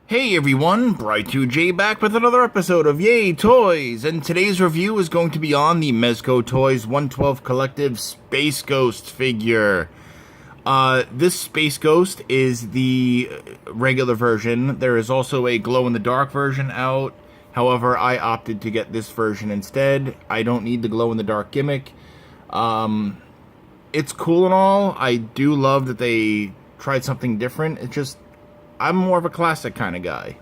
Hey everyone, Bright2J back with another episode of Yay Toys, and today's review is going to be on the Mezco Toys 112 Collective Space Ghost figure. This Space Ghost is the regular version. There is also a glow-in-the-dark version out. However, I opted to get this version instead. I don't need the glow-in-the-dark gimmick. It's cool and all. I do love that they tried something different. It's just, I'm more of a classic kind of guy.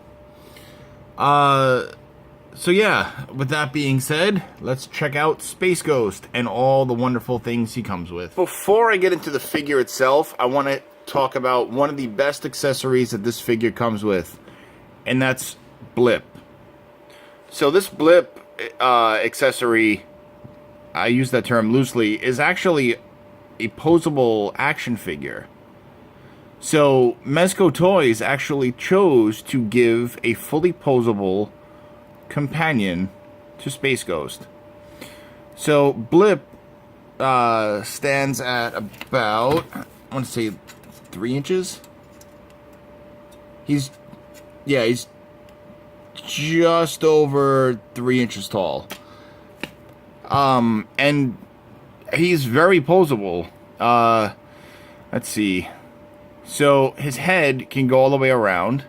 So yeah, with that being said, let's check out Space Ghost and all the wonderful things he comes with. Before I get into the figure itself, I want to talk about one of the best accessories that this figure comes with, and that's Blip. So this Blip accessory, I use that term loosely, is actually a posable action figure. So, Mezco Toys actually chose to give a fully posable companion to Space Ghost. So, Blip stands at about, I want to say, 3 inches? He's just over 3 inches tall. And he's very posable. Let's see. So, his head can go all the way around.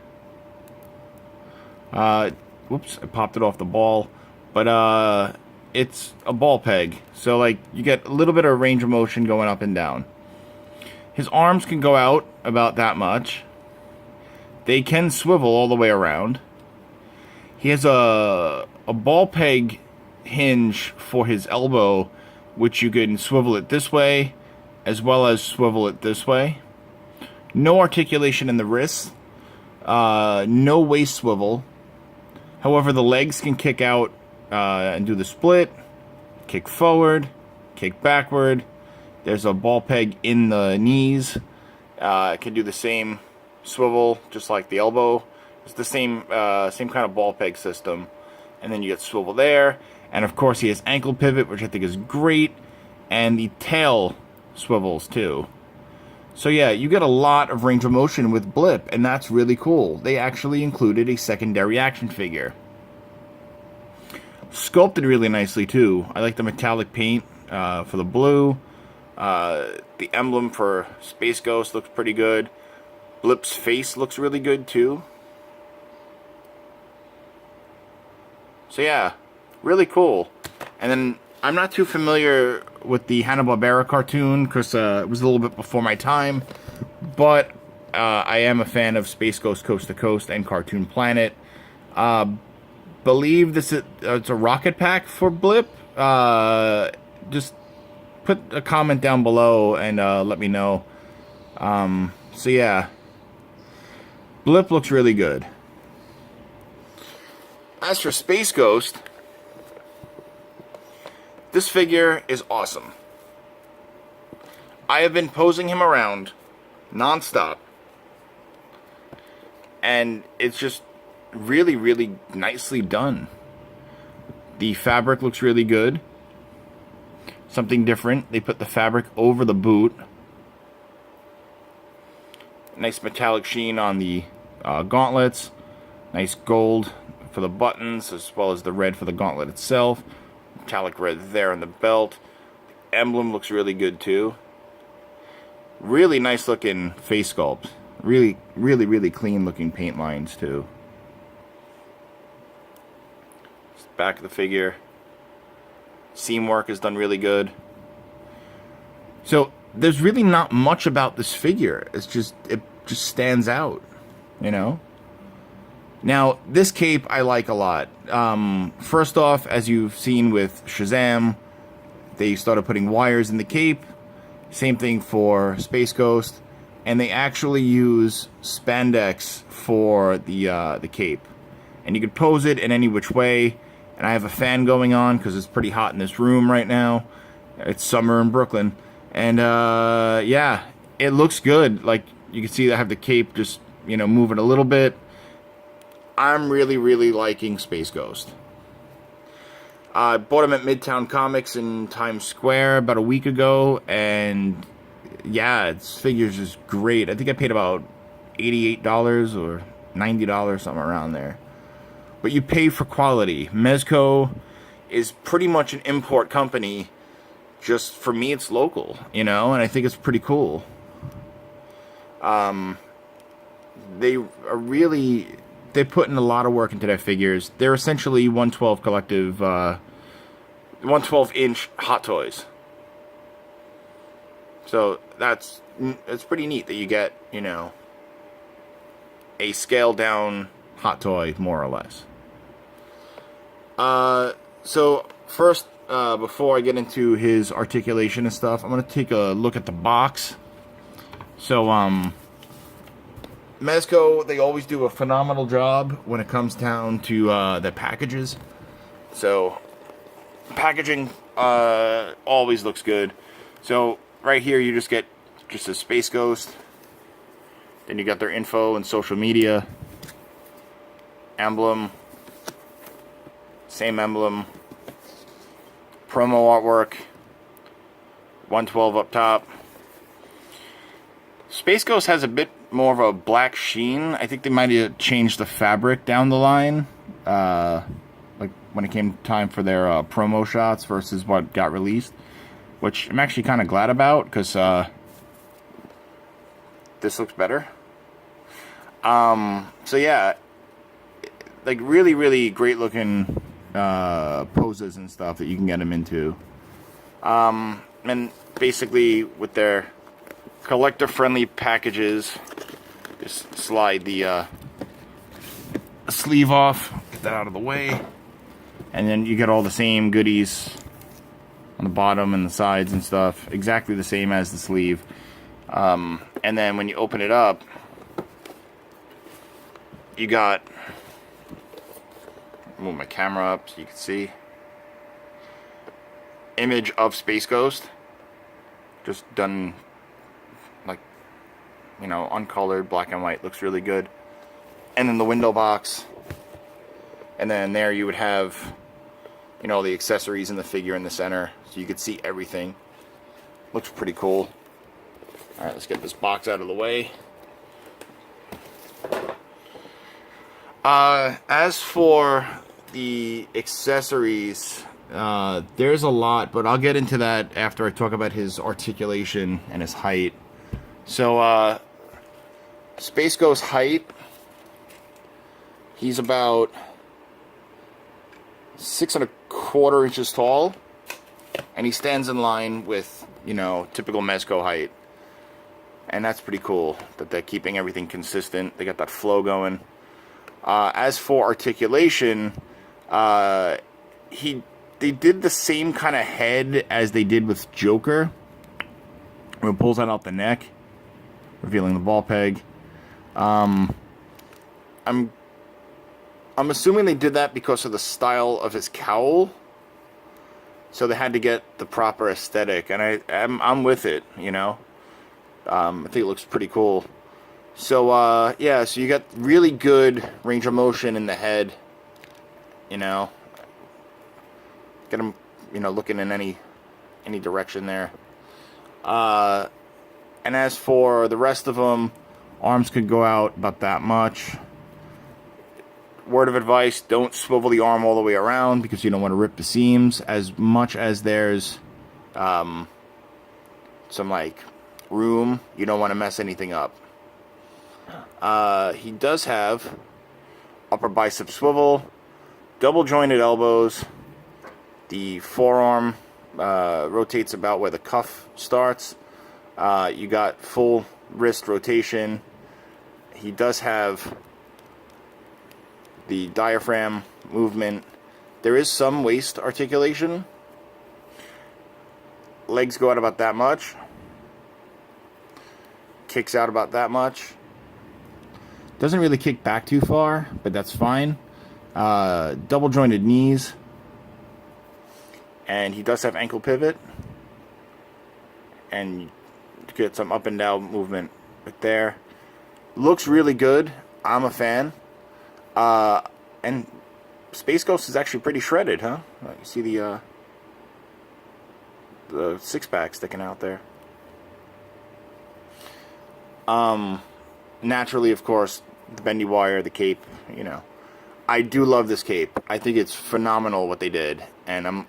Whoops, I popped it off the ball. But, it's a ball peg. So, like, you get a little bit of range of motion going up and down. His arms can go out about that much. They can swivel all the way around. He has a ball peg hinge for his elbow, which you can swivel it this way, as well as swivel it this way. No articulation in the wrists. No waist swivel. However, the legs can kick out and do the split. Kick forward. Kick backward. There's a ball peg in the knees. It can do the same swivel, just like the elbow. It's the same kind of ball peg system. And then you get swivel there. And of course, he has ankle pivot, which I think is great. And the tail swivels too. So yeah, you get a lot of range of motion with Blip, and that's really cool. They actually included a secondary action figure. Sculpted really nicely too. I like the metallic paint for the blue. The emblem for Space Ghost looks pretty good. Blip's face looks really good too. So yeah, really cool. And then I'm not too familiar with the Hanna-Barbera cartoon because it was a little bit before my time, but I am a fan of Space Ghost Coast to Coast and Cartoon Planet. Believe this is it's a rocket pack for Blip. Just put a comment down below and let me know. So yeah, Blip looks really good. As for Space Ghost, this figure is awesome. I have been posing him around non-stop, and it's just really, really nicely done. The fabric looks really good. Something different. They put the fabric over the boot. Nice metallic sheen on the gauntlets. Nice gold for the buttons, as well as the red for the gauntlet itself. Metallic red there on the belt. The emblem looks really good too. Really nice looking face sculpt. Really, really, really clean looking paint lines too. Back of the figure. Seam work is done really good. So there's really not much about this figure. It just stands out, you know. Now, this cape I like a lot. First off, as you've seen with Shazam, they started putting wires in the cape. Same thing for Space Ghost. And they actually use spandex for the cape. And you could pose it in any which way. And I have a fan going on because it's pretty hot in this room right now. It's summer in Brooklyn. And, yeah, it looks good. Like, you can see I have the cape just, you know, moving a little bit. I'm really, really liking Space Ghost. I bought him at Midtown Comics in Times Square about a week ago, and yeah, its figure's just great. I think I paid about $88 or $90, something around there. But you pay for quality. Mezco is pretty much an import company. Just for me, it's local, you know, and I think it's pretty cool. They are really, they're putting a lot of work into their figures. They're essentially 112 collective, 112-inch Hot Toys. So it's pretty neat that you get, you know, a scaled down Hot Toy, more or less. So first, before I get into his articulation and stuff, I'm going to take a look at the box. So, Mezco, they always do a phenomenal job when it comes down to their packages. So, packaging always looks good. So, right here you just get just a Space Ghost. Then you got their info and social media. Emblem. Same emblem. Promo artwork. 112 up top. Space Ghost has a bit more of a black sheen. I think they might have changed the fabric down the line. Like when it came time for their promo shots versus what got released. Which I'm actually kind of glad about, because this looks better. So yeah, like really, really great looking poses and stuff that you can get them into. And basically with their collector-friendly packages, just slide the sleeve off, get that out of the way, and then you get all the same goodies on the bottom and the sides and stuff, exactly the same as the sleeve. And then when you open it up, you got, move my camera up so you can see, image of Space Ghost, just done like, you know, uncolored, black and white, looks really good. And then the window box, and then there you would have, you know, the accessories and the figure in the center, so you could see everything. Looks pretty cool. Alright, let's get this box out of the way. As for the accessories, there's a lot, but I'll get into that after I talk about his articulation and his height. So, Space Ghost height, he's about 6 1/4 inches tall, and he stands in line with, you know, typical Mezco height. And that's pretty cool that they're keeping everything consistent. They got that flow going. As for articulation, they did the same kind of head as they did with Joker. When it pulls that out the neck, revealing the ball peg. I'm assuming they did that because of the style of his cowl. So they had to get the proper aesthetic, and I'm with it, you know. I think it looks pretty cool. So, yeah, so you got really good range of motion in the head, you know. Get them, you know, looking in any direction there. And as for the rest of them, arms could go out about that much. Word of advice, don't swivel the arm all the way around because you don't want to rip the seams. As much as there's some, like, room, you don't want to mess anything up. He does have upper bicep swivel, double jointed elbows. The forearm rotates about where the cuff starts. You got full wrist rotation. He does have the diaphragm movement. There is some waist articulation. Legs go out about that much. Kicks out about that much. Doesn't really kick back too far, but that's fine. Double jointed knees. And he does have ankle pivot. And you get some up and down movement right there. Looks really good. I'm a fan. And Space Ghost is actually pretty shredded, huh? You see the six-pack sticking out there. Naturally, of course, the bendy wire, the cape, you know. I do love this cape. I think it's phenomenal what they did, and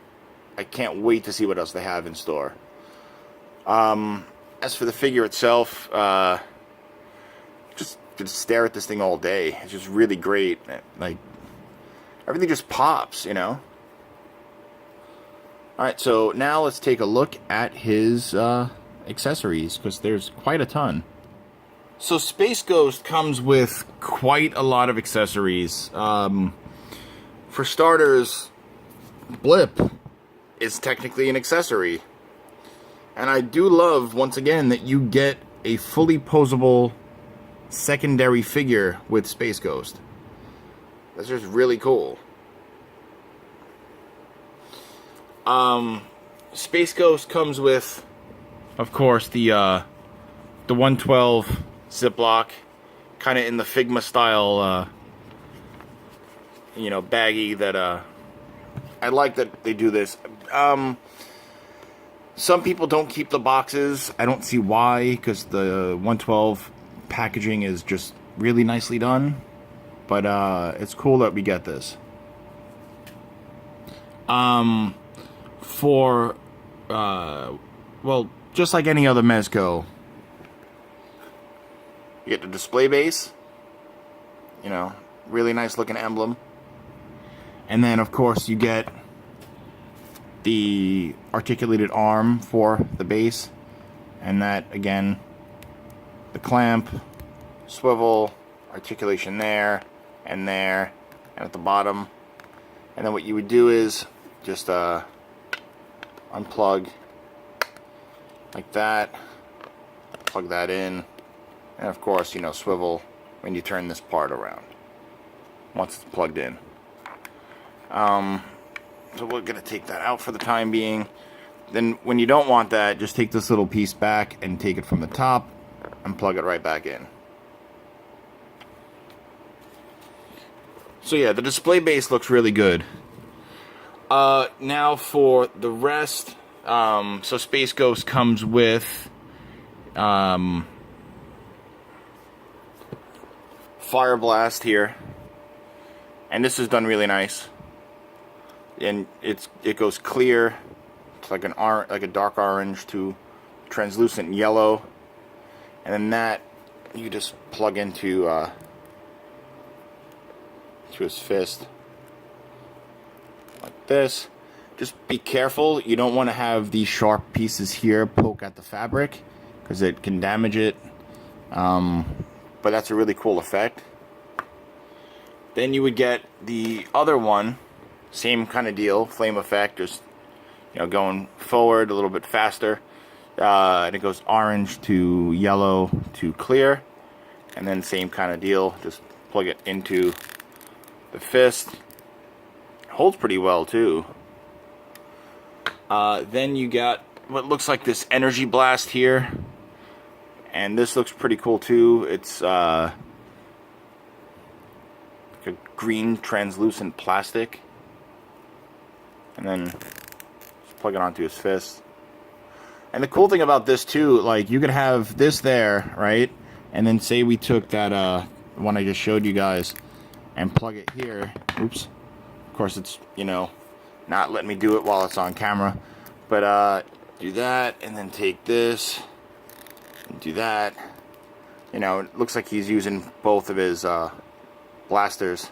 I can't wait to see what else they have in store. As for the figure itself, just stare at this thing all day. It's just really great. Like, everything just pops, you know. Alright, so now let's take a look at his accessories, because there's quite a ton. So Space Ghost comes with quite a lot of accessories. For starters, Blip is technically an accessory. And I do love, once again, that you get a fully posable secondary figure with Space Ghost. That's just really cool. Space Ghost comes with, of course, the 112 Ziploc, kind of in the Figma style, you know, baggie that, I like that they do this. Some people don't keep the boxes. I don't see why, because the 112 packaging is just really nicely done. But, it's cool that we get this. Well, just like any other Mezco, you get the display base, you know, really nice looking emblem. And then, of course, you get the articulated arm for the base. And that, again, the clamp, swivel, articulation there, and at the bottom. And then what you would do is just unplug like that, plug that in, and of course, you know, swivel when you turn this part around once it's plugged in. So we're gonna take that out for the time being. Then when you don't want that, just take this little piece back and take it from the top and plug it right back in. So yeah, the display base looks really good. Now for the rest, so Space Ghost comes with Fire Blast here, and this is done really nice. And it goes clear. It's like like a dark orange to translucent yellow, and then that you just plug into to his fist like this. Just be careful, you don't want to have these sharp pieces here poke at the fabric, because it can damage it. But that's a really cool effect. Then you would get the other one, same kind of deal, flame effect, just, you know, going forward a little bit faster. And it goes orange to yellow to clear, and then same kind of deal, just plug it into the fist. Holds pretty well too. Then you got what looks like this energy blast here, and this looks pretty cool too. It's like a green translucent plastic, and then just plug it onto his fist. And the cool thing about this too, like, you could have this there, right? And then say we took that one I just showed you guys and plug it here. Oops. Of course, it's, you know, not letting me do it while it's on camera. But do that, and then take this and do that. You know, it looks like he's using both of his blasters.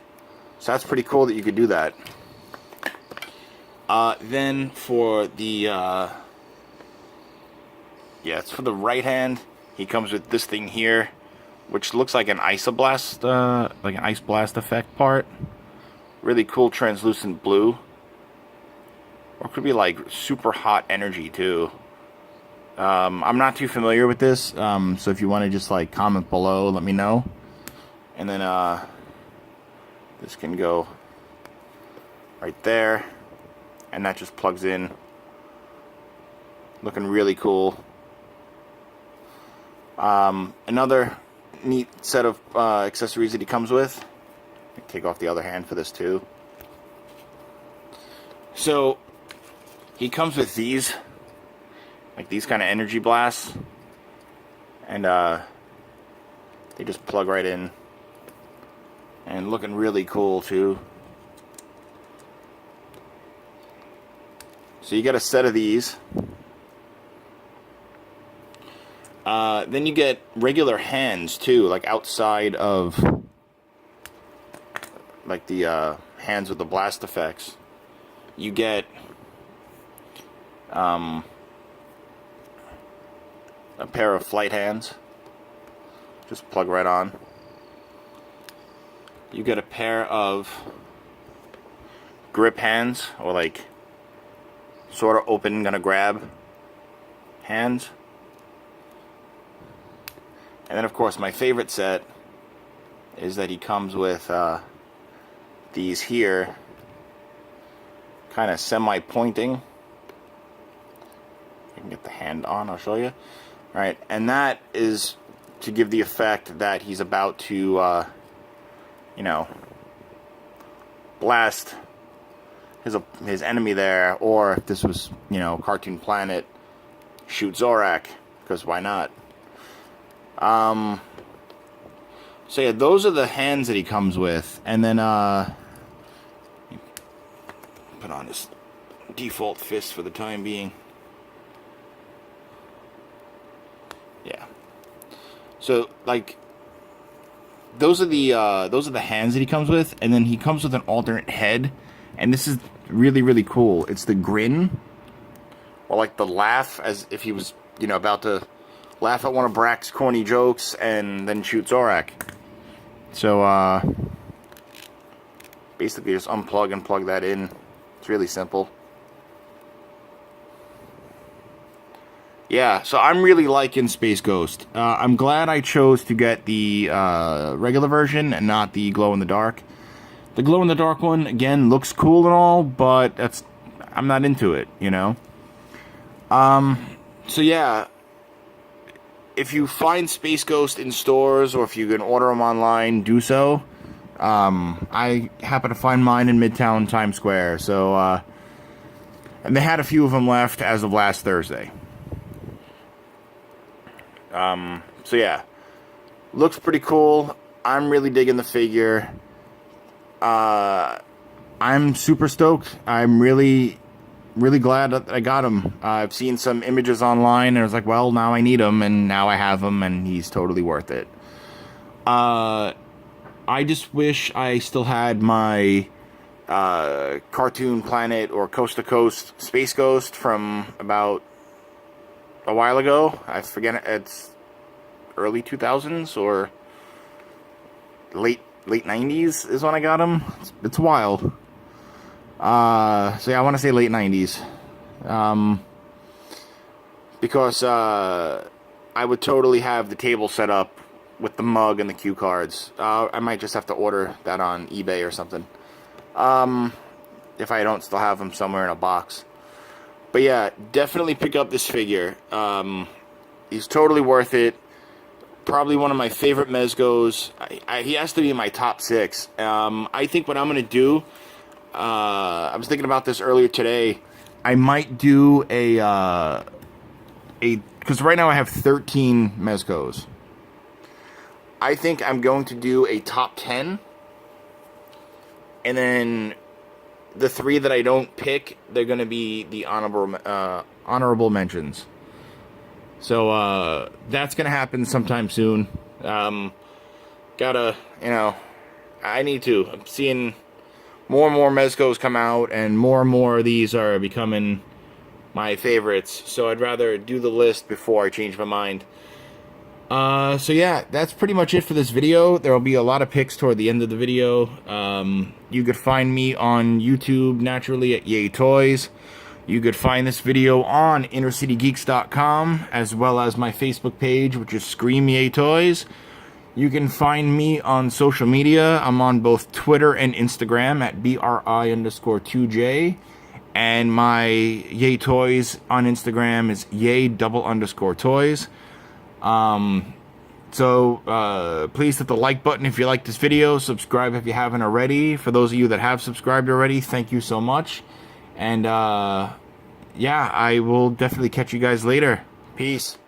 So that's pretty cool that you could do that. Then for the yeah, it's for the right hand. He comes with this thing here, which looks like an isoblast, like an ice blast effect part. Really cool translucent blue. Or it could be like super hot energy too. I'm not too familiar with this, so if you want to just like comment below, let me know. And then this can go right there, and that just plugs in. Looking really cool. Another neat set of accessories that he comes with. Take off the other hand for this too. So he comes with these, like these kind of energy blasts, and they just plug right in And looking really cool too. So you get a set of these. Then you get regular hands too, like outside of like the hands with the blast effects. You get a pair of flight hands. Just plug right on. You get a pair of grip hands, or like sort of open, gonna grab hands. And then of course my favorite set is that he comes with these here, kind of semi-pointing. I can get the hand on, I'll show you. Alright, and that is to give the effect that he's about to you know, blast his enemy there, or if this was, you know, Cartoon Planet, shoot Zorak, because why not? So yeah, those are the hands that he comes with, and then put on his default fist for the time being. Yeah. So like, those are the hands that he comes with, and then he comes with an alternate head, and this is really, really cool. It's the grin, or like the laugh, as if he was, you know, about to laugh at one of Brack's corny jokes and then shoot Zorak. So basically just unplug and plug that in. It's really simple. Yeah, so I'm really liking Space Ghost. I'm glad I chose to get the regular version and not the glow-in-the-dark. The glow-in-the-dark one, again, looks cool and all, but I'm not into it, you know? So yeah, if you find Space Ghost in stores, or if you can order them online, do so. I happen to find mine in Midtown Times Square, so, and they had a few of them left as of last Thursday. So yeah, looks pretty cool. I'm really digging the figure. I'm super stoked. I'm really glad that I got him. I've seen some images online, and I was like, well, now I need him, and now I have him, and he's totally worth it. I just wish I still had my Cartoon Planet or Coast to Coast Space Ghost from about a while ago. I forget, it's early 2000s or late 90s is when I got him. It's wild. So yeah, I want to say late 90s. Because I would totally have the table set up with the mug and the cue cards. I might just have to order that on eBay or something. If I don't still have them somewhere in a box. But yeah, definitely pick up this figure. He's totally worth it. Probably one of my favorite Mezcos. He has to be in my top 6. I think what I'm going to do, I was thinking about this earlier today. I might do because right now I have 13 Mezcos. I think I'm going to do a top 10. And then the 3 that I don't pick, they're going to be the honorable mentions. So, that's going to happen sometime soon. Gotta, you know, I need to. I'm seeing more and more Mezcos come out, and more of these are becoming my favorites. So I'd rather do the list before I change my mind. So yeah, that's pretty much it for this video. There will be a lot of pics toward the end of the video. You could find me on YouTube naturally at Yay Toys. You could find this video on InnerCityGeeks.com, as well as my Facebook page, which is Scream Yay Toys. You can find me on social media. I'm on both Twitter and Instagram at BRI_2J. And my Yay Toys on Instagram is Yay_toys. So please hit the like button if you like this video. Subscribe if you haven't already. For those of you that have subscribed already, thank you so much. And yeah, I will definitely catch you guys later. Peace.